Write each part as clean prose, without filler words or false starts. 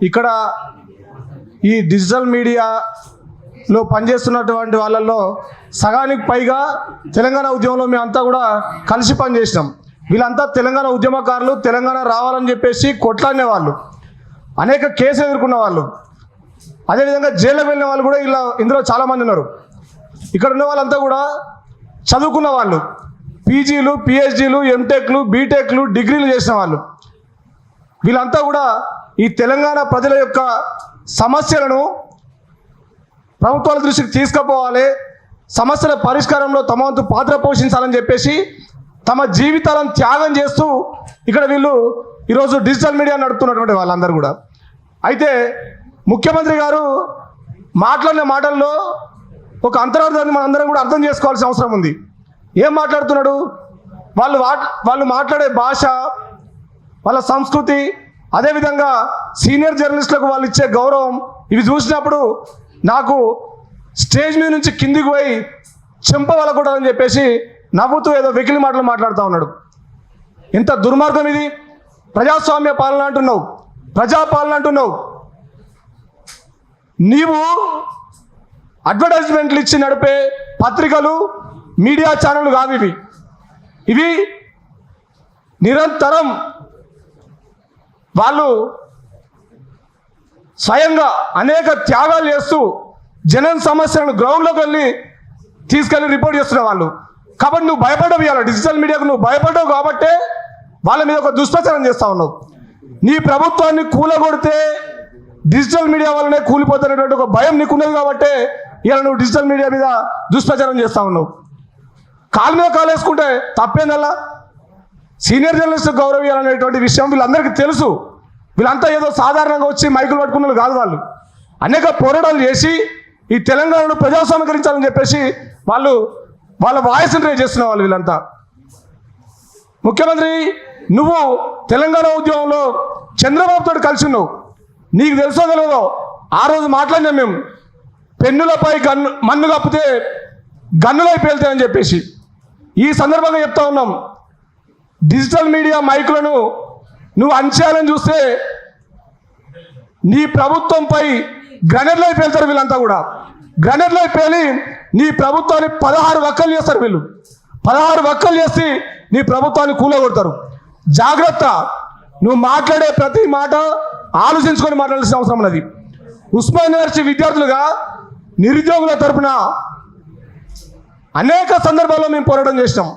ఇక్కడ ఈ డిజిటల్ మీడియాలో పనిచేస్తున్నటువంటి వాళ్ళల్లో సగానికి పైగా తెలంగాణ ఉద్యమంలో మేమంతా కూడా కలిసి పనిచేసినాం. వీళ్ళంతా తెలంగాణ ఉద్యమకారులు, తెలంగాణ రావాలని చెప్పేసి కొట్లాడిన వాళ్ళు, అనేక కేసులు ఎదుర్కొన్న వాళ్ళు, అదేవిధంగా జైలుకు వెళ్ళిన వాళ్ళు కూడా ఇందులో చాలామంది ఉన్నారు. ఇక్కడ ఉన్న వాళ్ళంతా కూడా చదువుకున్న వాళ్ళు, పీజీలు, పిహెచ్డీలు, ఎంటెక్లు, బీటెక్లు, డిగ్రీలు చేసిన వాళ్ళు. వీళ్ళంతా కూడా ఈ తెలంగాణ ప్రజల యొక్క సమస్యలను ప్రభుత్వాల దృష్టికి తీసుకుపోవాలి, సమస్యల పరిష్కారంలో తమ వంతు పాత్ర పోషించాలని చెప్పేసి తమ జీవితాలను త్యాగం చేస్తూ ఇక్కడ వీళ్ళు ఈరోజు డిజిటల్ మీడియా నడుపుతున్నటువంటి వాళ్ళందరూ కూడా. అయితే ముఖ్యమంత్రి గారు మాట్లాడిన మాటల్లో ఒక అంతరార్థాన్ని మనందరం కూడా అర్థం చేసుకోవాల్సిన అవసరం ఉంది. ఏం మాట్లాడుతున్నాడు? వాళ్ళు మాట్లాడే భాష, వాళ్ళ సంస్కృతి, అదేవిధంగా సీనియర్ జర్నలిస్టులకు వాళ్ళు ఇచ్చే గౌరవం, ఇవి చూసినప్పుడు నాకు స్టేజ్ మీద నుంచి కిందికి పోయి చెంపవలకూడదని చెప్పేసి నవ్వుతూ ఏదో వెకిలి మాటలు మాట్లాడుతూ ఉన్నాడు. ఎంత దుర్మార్గం ఇది! ప్రజాస్వామ్య పాలన అంటున్నావు, ప్రజాపాలన అంటున్నావు. నీవు అడ్వర్టైజ్మెంట్లు ఇచ్చి నడిపే పత్రికలు, మీడియా ఛానళ్ళు కావు ఇవి. ఇవి నిరంతరం వాళ్ళు స్వయంగా అనేక త్యాగాలు చేస్తూ జనం సమస్యలను గ్రౌండ్లోకి తీసుకెళ్ళి రిపోర్ట్ చేస్తున్న వాళ్ళు. కాబట్టి నువ్వు భయపడవు, ఇవ్వాలి డిజిటల్ మీడియాకు నువ్వు భయపడవు కాబట్టే వాళ్ళ మీద ఒక దుష్ప్రచారం చేస్తూ ఉన్నావు. నీ ప్రభుత్వాన్ని కూలగొడితే డిజిటల్ మీడియా వల్లనే కూలిపోతున్నటువంటి ఒక భయం నీకున్నది కాబట్టే ఇలా నువ్వు డిజిటల్ మీడియా మీద దుష్ప్రచారం చేస్తూ ఉన్నావు. కాలు మీద కాలు వేసుకుంటే తప్పేందల్లా. సీనియర్ జర్నలిస్ట్ గౌరవించాలనేటువంటి విషయం వీళ్ళందరికీ తెలుసు. వీళ్ళంతా ఏదో సాధారణంగా వచ్చి మైకులు పట్టుకున్న కాదు. వాళ్ళు అనేక పోరాటాలు చేసి ఈ తెలంగాణను ప్రజాస్వామ్యకరించాలని చెప్పేసి వాళ్ళ వాయిస్ని రేజ్ చేస్తున్న వాళ్ళు వీళ్ళంతా. ముఖ్యమంత్రి, నువ్వు తెలంగాణ ఉద్యమంలో చంద్రబాబుతో కలిసి ఉన్నావు. నీకు తెలుసో తెలియదో ఆ రోజు మాట్లాడినాం మేము, పెన్నులపై మన్ను కప్పితే గన్నులై పేలుతాయని చెప్పేసి. ఈ సందర్భంగా చెప్తా ఉన్నాం, డిజిటల్ మీడియా మైకులను నువ్వు అంచేయాలని చూస్తే నీ ప్రభుత్వంపై గ్రెనేడ్లై పేలుతారు వీళ్ళంతా కూడా. గ్రెనేడ్లై పేలి నీ ప్రభుత్వాన్ని 16 వక్కలు చేస్తారు వీళ్ళు. 16 వక్కలు చేసి నీ ప్రభుత్వాన్ని కూలగొడతారు. జాగ్రత్త, నువ్వు మాట్లాడే ప్రతి మాట ఆలోచించుకొని మాట్లాడాల్సిన అవసరం ఉన్నది. ఉస్మానియా యూనివర్సిటీ విద్యార్థులుగా నిరుద్యోగుల తరపున అనేక సందర్భాల్లో మేము పోరాటం చేసినాం.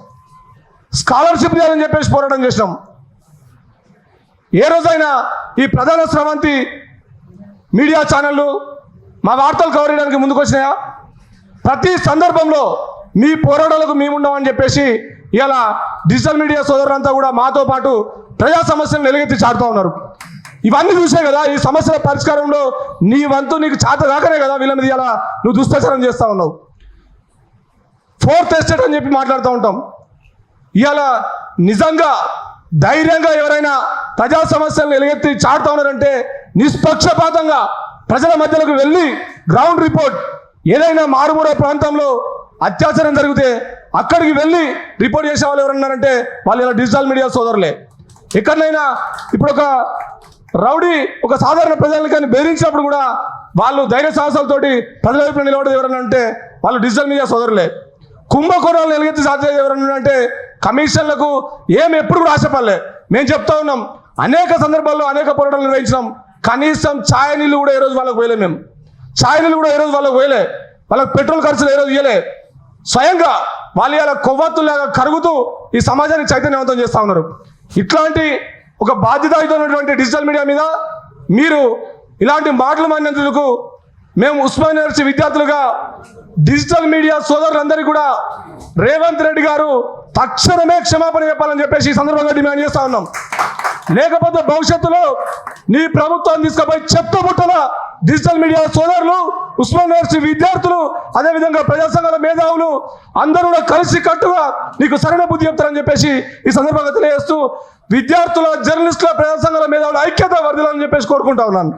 స్కాలర్షిప్ చేయాలని చెప్పేసి పోరాటం చేసినాం. ఏ రోజైనా ఈ ప్రధాన స్రవంతి మీడియా ఛానళ్ళు మా వార్తలు కవర్ చేయడానికి ముందుకు వచ్చినాయా? ప్రతి సందర్భంలో మీ పోరాటాలకు మేముండమని చెప్పేసి ఇలా డిజిటల్ మీడియా సోదరులంతా కూడా మాతో పాటు ప్రజా సమస్యలను ఎలుగెత్తి చాటుతూ ఉన్నారు. ఇవన్నీ చూసే కదా ఈ సమస్యల పరిష్కారంలో నీ వంతు నీకు చేత కాకనే కదా వీళ్ళ మీద ఇలా నువ్వు దుష్ప్రచారం చేస్తూ ఉన్నావు. 4th ఎస్టేట్ అని చెప్పి మాట్లాడుతూ ఉంటాం. ఇవాళ నిజంగా ధైర్యంగా ఎవరైనా ప్రజా సమస్యలను ఎలుగెత్తి చాటుతూ ఉన్నారంటే నిష్పక్షపాతంగా ప్రజల మధ్యలోకి వెళ్ళి గ్రౌండ్ రిపోర్ట్, ఏదైనా మారుమూల ప్రాంతంలో అత్యాచారం జరిగితే అక్కడికి వెళ్ళి రిపోర్ట్ చేసే వాళ్ళు ఎవరన్నారంటే వాళ్ళు ఇలా డిజిటల్ మీడియా సోదరులే. ఎక్కడైనా ఇప్పుడు ఒక రౌడీ ఒక సాధారణ ప్రజలకి బెదిరించినప్పుడు కూడా వాళ్ళు ధైర్య సాహసాలతోటి ప్రజల వైపు నిలబడేది ఎవరన్నా అంటే వాళ్ళు డిజిటల్ మీడియా సోదరులే. కుంభకోణాలను ఎలుగెత్తి సాధ్యత ఎవరన్నా అంటే కమిషన్లకు ఎప్పుడు కూడా ఆశపడలే. మేము చెప్తా ఉన్నాం, అనేక సందర్భాల్లో అనేక పోరాటాలు నిర్వహించినాం. కనీసం ఛాయ్ నీళ్ళు కూడా ఏ రోజు వాళ్ళకు పోయలే. మేము ఛాయ్ నీళ్ళు కూడా ఏ రోజు వాళ్ళకు పోయలే. వాళ్ళకి పెట్రోల్ ఖర్చులు ఏ రోజు ఇవ్వలే. స్వయంగా వాళ్ళు ఇలా కొవ్వొత్తులాగా కరుగుతూ ఈ సమాజాన్ని చైతన్యవంతం చేస్తూ ఉన్నారు. ఇట్లాంటి ఒక బాధ్యతాయుతమైనటువంటి డిజిటల్ మీడియా మీద మీరు ఇలాంటి మాటలు మారినందుకు మేము ఉస్మానియా యూనివర్సిటీ విద్యార్థులుగా డిజిటల్ మీడియా సోదరులందరికీ కూడా రేవంత్ రెడ్డి గారు తక్షణమే క్షమాపణ చెప్పాలని చెప్పేసి ఈ సందర్భంగా డిమాండ్ చేస్తూ ఉన్నాం. లేకపోతే భవిష్యత్తులో నీ ప్రభుత్వాన్ని తీసుకుపోయి చెత్తబుట్టల డిజిటల్ మీడియా సోదరులు, ఉస్మానియా యూనివర్సిటీ విద్యార్థులు, అదేవిధంగా ప్రజా సంఘాల మేధావులు అందరూ కూడా కలిసి కట్టుగా నీకు సరైన బుద్ధి చెప్తారని చెప్పేసి ఈ సందర్భంగా తెలియజేస్తూ విద్యార్థుల, జర్నలిస్టుల, ప్రజా సంఘాల మేధావుల ఐక్యత వర్ధిల్లాలని చెప్పేసి కోరుకుంటా ఉన్నాను.